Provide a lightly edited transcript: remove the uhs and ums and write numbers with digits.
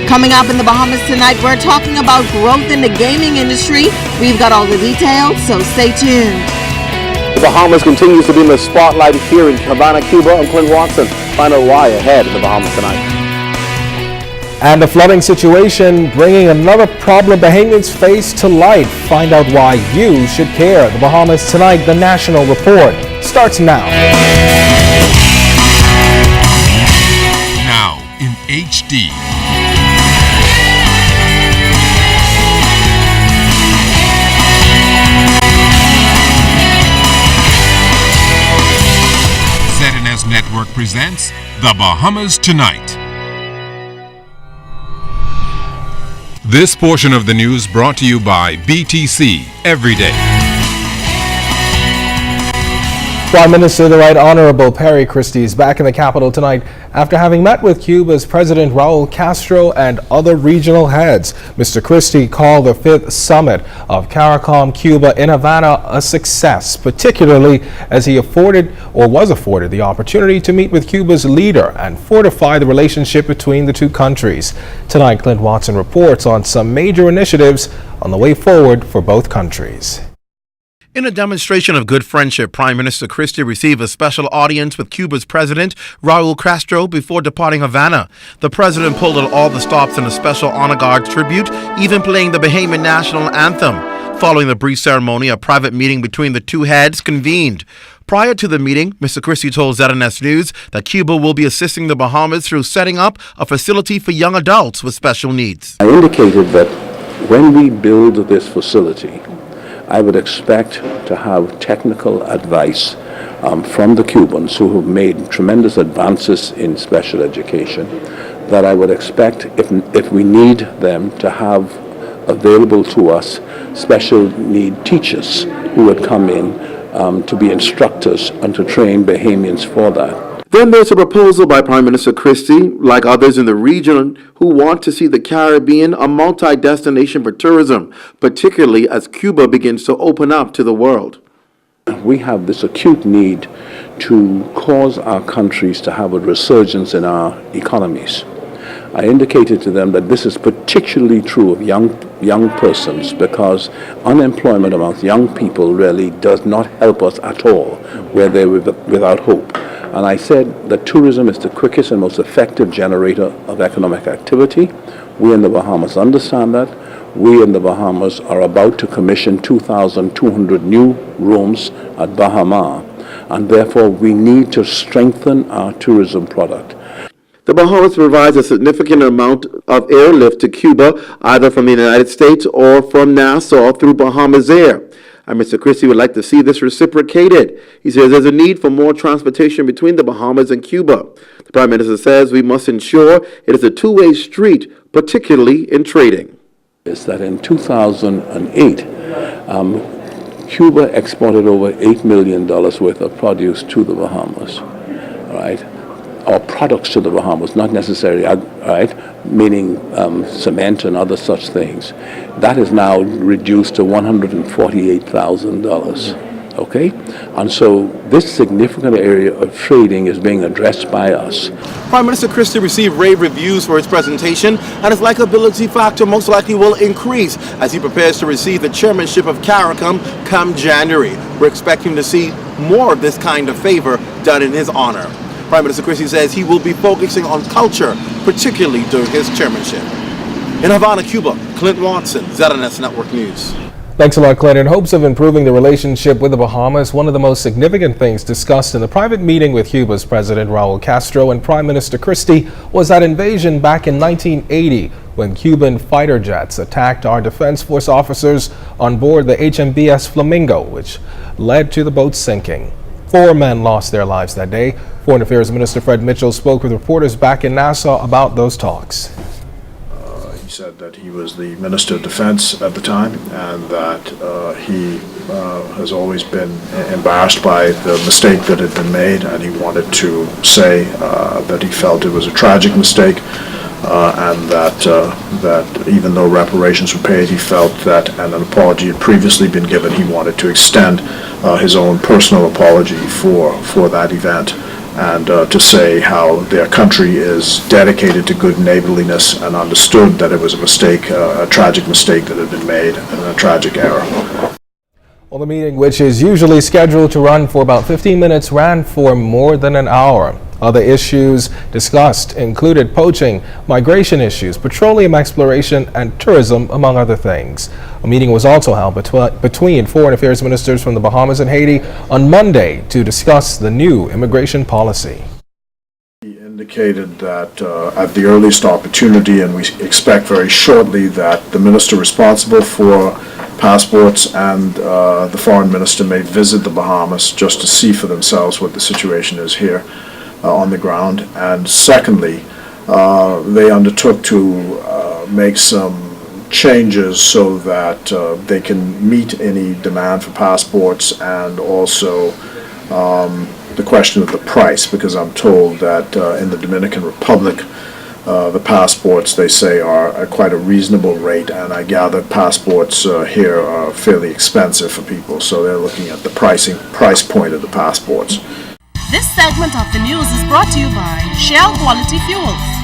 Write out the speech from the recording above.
Coming up in the Bahamas tonight, we're talking about growth in the gaming industry. We've got all the details, so stay tuned. The Bahamas continues to be in the spotlight here in Havana, Cuba. I'm Clint Watson. Find out why ahead in the Bahamas tonight. And the flooding situation bringing another problem Bahamians face to light. Find out why you should care. The Bahamas tonight, the National Report starts now. Now in HD. ZNS Network presents The Bahamas Tonight. This portion of the news brought to you by BTC Every Day. Prime Minister the Right Honorable Perry Christie is back in the capital tonight after having met with Cuba's President Raul Castro and other regional heads. Mr. Christie called the 5th summit of CARICOM Cuba in Havana a success, particularly as he was afforded the opportunity to meet with Cuba's leader and fortify the relationship between the two countries. Tonight, Clint Watson reports on some major initiatives on the way forward for both countries. In a demonstration of good friendship, Prime Minister Christie received a special audience with Cuba's President Raul Castro before departing Havana. The president pulled at all the stops in a special honor guard tribute, even playing the Bahamian national anthem. Following the brief ceremony, a private meeting between the two heads convened. Prior to the meeting, Mr. Christie told ZNS News that Cuba will be assisting the Bahamas through setting up a facility for young adults with special needs. I indicated that when we build this facility, I would expect to have technical advice from the Cubans who have made tremendous advances in special education, that I would expect, if we need them, to have available to us special need teachers who would come in to be instructors and to train Bahamians for that. Then there's a proposal by Prime Minister Christie, like others in the region, who want to see the Caribbean a multi-destination for tourism, particularly as Cuba begins to open up to the world. We have this acute need to cause our countries to have a resurgence in our economies. I indicated to them that this is particularly true of young persons, because unemployment amongst young people really does not help us at all where they're without hope. And I said that tourism is the quickest and most effective generator of economic activity. We in the Bahamas understand that. We in the Bahamas are about to commission 2,200 new rooms at Bahama, and therefore we need to strengthen our tourism product. The Bahamas provides a significant amount of airlift to Cuba, either from the United States or from Nassau through Bahamas Air. And Mr. Christie would like to see this reciprocated. He says there's a need for more transportation between the Bahamas and Cuba. The Prime Minister says we must ensure it is a two-way street, particularly in trading. Is that in 2008, Cuba exported over $8 million worth of produce to the Bahamas, all right? Or products to the Bahamas, not necessarily, right? Meaning cement and other such things. That is now reduced to $148,000, okay? And so this significant area of trading is being addressed by us. Prime Minister Christie received rave reviews for his presentation, and his likability factor most likely will increase as he prepares to receive the chairmanship of CARICOM come January. We're expecting to see more of this kind of favor done in his honor. Prime Minister Christie says he will be focusing on culture, particularly during his chairmanship. In Havana, Cuba, Clint Watson, ZNS Network News. Thanks a lot, Clint. In hopes of improving the relationship with the Bahamas, one of the most significant things discussed in the private meeting with Cuba's President Raul Castro and Prime Minister Christie was that invasion back in 1980 when Cuban fighter jets attacked our Defense Force officers on board the HMBS Flamingo, which led to the boat sinking. 4 men lost their lives that day. Foreign Affairs Minister Fred Mitchell spoke with reporters back in Nassau about those talks. He said that he was the Minister of Defense at the time, and that he has always been embarrassed by the mistake that had been made, and he wanted to say that he felt it was a tragic mistake, and that even though reparations were paid, he felt that, and an apology had previously been given, he wanted to extend his own personal apology for that event. and to say how their country is dedicated to good neighborliness and understood that it was a mistake, a tragic mistake that had been made, and a tragic error. Well, the meeting, which is usually scheduled to run for about 15 minutes, ran for more than an hour. Other issues discussed included poaching, migration issues, petroleum exploration, and tourism, among other things. A meeting was also held between foreign affairs ministers from the Bahamas and Haiti on Monday to discuss the new immigration policy. He indicated that at the earliest opportunity, and we expect very shortly, that the minister responsible for passports and the foreign minister may visit the Bahamas just to see for themselves what the situation is here on the ground. And secondly, they undertook to make some changes so that they can meet any demand for passports, and also the question of the price, because I'm told that in the Dominican Republic, the passports, they say, are at quite a reasonable rate, and I gather passports here are fairly expensive for people, so they're looking at the price point of the passports. This segment of the news is brought to you by Shell Quality Fuels.